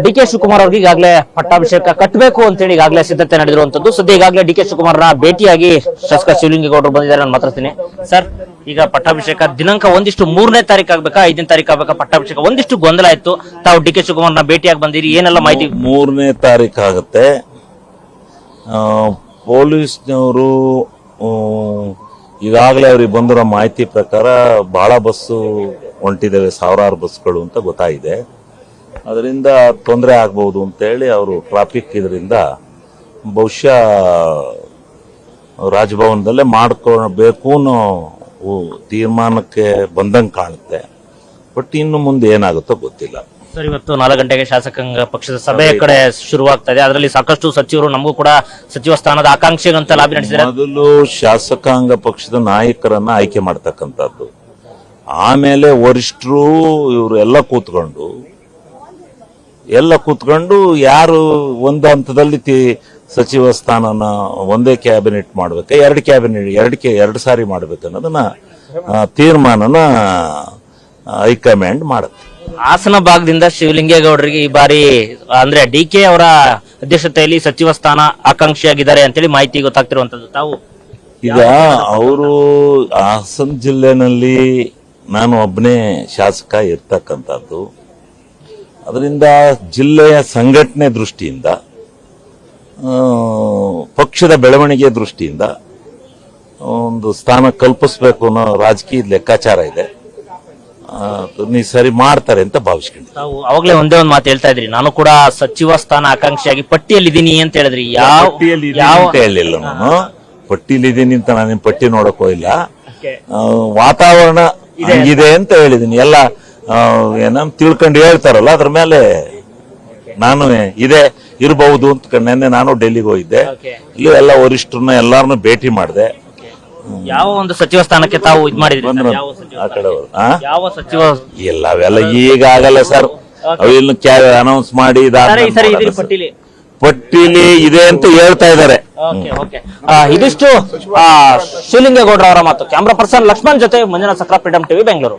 D K Shivakumar ಅವ್ರಿಗೆ ಈಗಾಗಲೇ ಪಟ್ಟಾಭಿಷೇಕ ಕಟ್ಟಬೇಕು ಅಂತೇಳಿ ಈಗಾಗಲೇ ಸಿದ್ಧತೆ ನಡೆದಿರುವಂತದ್ದು. ಸದ್ಯ ಈಗಾಗಲೇ ಡಿ ಕೆ ಶಿವಕುಮಾರ್ನ ಭೇಟಿಯಾಗಿ ಶಾಸಕ ಶಿವಲಿಂಗೇಗೌಡರು ಬಂದಿದ್ದಾರೆ. ನಾನು ಮಾತಾಡ್ತೀನಿ. ಸರ್, ಈಗ ಪಟ್ಟಾಭಿಷೇಕ ದಿನಾಂಕ ಒಂದಿಷ್ಟು 3ನೇ ತಾರೀಕು ಆಗ್ಬೇಕಾ 5ನೇ ತಾರೀಕು ಆಗ್ಬೇಕಾ ಪಟ್ಟಾಭಿಷೇಕ? ಒಂದಿಷ್ಟು ಗೊಂದಲ ಇತ್ತು. ತಾವು ಡಿ ಕೆ ಶಿವಕುಮಾರ್ನ ಭೇಟಿಯಾಗಿ ಬಂದಿರಿ, ಏನೆಲ್ಲ ಮಾಹಿತಿ? 3ನೇ ತಾರೀಕು ಆಗುತ್ತೆ. ಪೊಲೀಸ್ನವರು ಈಗಾಗಲೇ ಅವ್ರಿಗೆ ಬಂದಿರೋ ಮಾಹಿತಿ ಪ್ರಕಾರ ಬಹಳ ಬಸ್ಸು ಹೊಂಟಿದ್ದೇವೆ, ಸಾವಿರಾರು ಬಸ್ಗಳು ಅಂತ ಗೊತ್ತಾಗಿದೆ. ಅದರಿಂದ ತೊಂದರೆ ಆಗ್ಬಹುದು ಅಂತೇಳಿ ಅವರು ಟ್ರಾಫಿಕ್ ಇದರಿಂದ ಬಹುಶಃ ರಾಜಭವನದಲ್ಲೇ ಮಾಡ್ಕೊಳ್ಬೇಕು ಅನ್ನೋ ತೀರ್ಮಾನಕ್ಕೆ ಬಂದಂಗೆ ಕಾಣುತ್ತೆ. ಬಟ್ ಇನ್ನು ಮುಂದೆ ಏನಾಗುತ್ತೋ ಗೊತ್ತಿಲ್ಲ. ಸರ್, ಇವತ್ತು 4 ಗಂಟೆಗೆ ಶಾಸಕಾಂಗ ಪಕ್ಷದ ಸಭೆ ಕಡೆ ಶುರುವಾಗ್ತಾ ಇದೆ. ಅದರಲ್ಲಿ ಸಾಕಷ್ಟು ಸಚಿವರು, ನಮಗೂ ಕೂಡ ಸಚಿವ ಸ್ಥಾನದ ಆಕಾಂಕ್ಷೆಗಂತ ಲಾಬಿ ನಡೆಸಿದ್ದಾರೆ. ಮೊದಲು ಶಾಸಕಾಂಗ ಪಕ್ಷದ ನಾಯಕರನ್ನ ಆಯ್ಕೆ ಮಾಡ್ತಕ್ಕಂಥದ್ದು, ಆಮೇಲೆ ವರಿಷ್ಠರು ಇವರು ಎಲ್ಲ ಕೂತ್ಕೊಂಡು ಯಾರು ಒಂದು ಹಂತದಲ್ಲಿ ಸಚಿವ ಸ್ಥಾನನ ಒಂದೇ ಕ್ಯಾಬಿನೆಟ್ ಮಾಡ್ಬೇಕ, ಎರಡು ಸಾರಿ ಮಾಡ್ಬೇಕು ಅನ್ನೋದನ್ನ ತೀರ್ಮಾನನ ಹೈಕಮಾಂಡ್ ಮಾಡುತ್ತೆ. ಹಾಸನ ಭಾಗದಿಂದ ಶಿವಲಿಂಗೇಗೌಡರಿಗೆ ಈ ಬಾರಿ ಅಂದ್ರೆ ಡಿ ಕೆ ಅವರ ಅಧ್ಯಕ್ಷತೆಯಲ್ಲಿ ಸಚಿವ ಸ್ಥಾನ ಆಕಾಂಕ್ಷಿಯಾಗಿದ್ದಾರೆ ಅಂತೇಳಿ ಮಾಹಿತಿ ಗೊತ್ತಾಗ್ತಿರುವಂತದ್ದು. ತಾವು ಈಗ ಅವರು ಹಾಸನ ಜಿಲ್ಲೆನಲ್ಲಿ ನಾನು ಒಬ್ಬನೇ ಶಾಸಕ ಇರ್ತಕ್ಕಂಥದ್ದು. ಅದರಿಂದ ಜಿಲ್ಲೆಯ ಸಂಘಟನೆ ದೃಷ್ಟಿಯಿಂದ, ಪಕ್ಷದ ಬೆಳವಣಿಗೆ ದೃಷ್ಟಿಯಿಂದ ಒಂದು ಸ್ಥಾನ ಕಲ್ಪಿಸಬೇಕು ಅನ್ನೋ ರಾಜಕೀಯ ಲೆಕ್ಕಾಚಾರ ಇದೆ. ನೀವು ಸರಿ ಮಾಡ್ತಾರೆ ಅಂತ ಭಾವಿಸ್ಕೊಂಡು ತಾವು ಅವಾಗಲೇ ಒಂದೇ ಒಂದು ಮಾತು ಹೇಳ್ತಾ ಇದ್ರಿ, ನಾನು ಕೂಡ ಸಚಿವ ಸ್ಥಾನ ಆಕಾಂಕ್ಷಿಯಾಗಿ ಪಟ್ಟಿಯಲ್ಲಿದ್ದೀನಿ ಅಂತ ಹೇಳಿದ್ರಿ. ಅಂತ ಹೇಳಿಲ್ಲ, ನಾನು ಪಟ್ಟಿಲಿದ್ದೀನಿ ಅಂತ ನಾನೇನು ಪಟ್ಟಿ ನೋಡಕ್ ಹೋಗಿಲ್ಲ. ವಾತಾವರಣ ಇದೆ ಅಂತ ಹೇಳಿದೀನಿ. ಎಲ್ಲ ಏನಂತ ತಿಳ್ಕೊಂಡು ಹೇಳ್ತಾರಲ್ಲ, ಅದ್ರ ಮೇಲೆ ನಾನು ಇದೆ ಇರಬಹುದು ಅಂತ ನೆನ್ನೆ ನಾನು ಡೆಲ್ಲಿಗೆ ಹೋಗಿದ್ದೆ. ಇಲ್ಲಿ ಎಲ್ಲ ವರಿಷ್ಠರನ್ನ ಎಲ್ಲಾರನ್ನು ಭೇಟಿ ಮಾಡಿದೆ. ಯಾವ ಒಂದು ಸಚಿವ ಸ್ಥಾನಕ್ಕೆ ತಾವು ಇದು ಮಾಡಿದ್ರಿ? ಆ ಕಡೆ ಯಾವ ಸಚಿವ? ಇಲ್ಲ, ಅವೆಲ್ಲ ಈಗ ಆಗಲ್ಲ ಸರ್. ಅವೆಲ್ಲ ಅನೌನ್ಸ್ ಮಾಡಿ ಪಟ್ಟಿಲಿ ಇದೆ ಅಂತ ಹೇಳ್ತಾ ಇದ್ದಾರೆ. ಇದಿಷ್ಟು ಶಿವಲಿಂಗೇಗೌಡರ ಅವರ ಮಾತು. ಕ್ಯಾಮ್ರಾ ಪರ್ಸನ್ ಲಕ್ಷ್ಮಣ್ ಜೊತೆ ಮಂಜುನಾಥ್ ಸಕ್ರಾ, ಫ್ರೀಡಂ ಟಿವಿ, ಬೆಂಗಳೂರು.